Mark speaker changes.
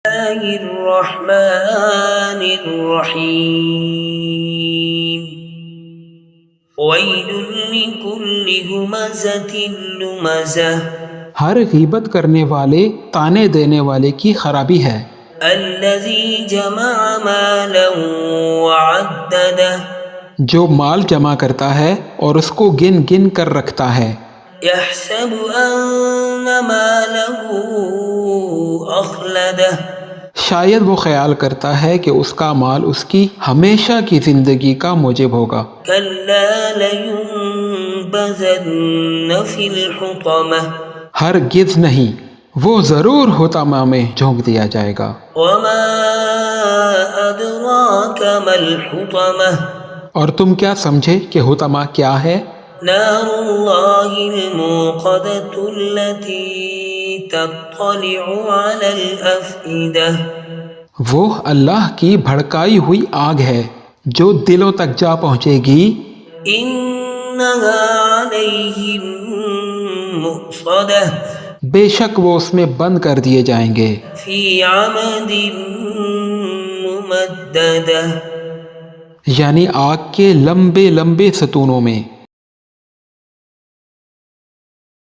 Speaker 1: الله الرحمن الرحيم ويل لكل همزة لمزة
Speaker 2: ہر غیبت کرنے والے تانے دینے والے کی خرابی ہے۔
Speaker 1: الذي جمع مالا وعدده
Speaker 2: جو مال جمع کرتا ہے اور اس کو گن گن کر رکھتا ہے۔
Speaker 1: يحسب أن ماله أخلده
Speaker 2: شاید وہ خیال کرتا ہے کہ اس کا مال اس کی ہمیشہ کی زندگی کا موجب ہوگا۔
Speaker 1: كلا لينبذن في الحطمة
Speaker 2: ہرگز نہیں، وہ ضرور حطمہ میں جھونک دیا جائے گا۔
Speaker 1: وما أدراك ما الحطمة
Speaker 2: اور تم کیا سمجھے کہ حطمہ کیا ہے؟
Speaker 1: نار الله الموقدة التي تطلع على الأفئدة
Speaker 2: وہ اللہ کی بھڑکائی ہوئی آگ ہے جو دلوں تک جا پہنچے گی۔
Speaker 1: إنها عليهم مؤصدة
Speaker 2: بے شک وہ اس میں بند کر دیے جائیں گے،
Speaker 1: في عمد ممددة
Speaker 2: یعنی آگ کے لمبے لمبے ستونوں میں۔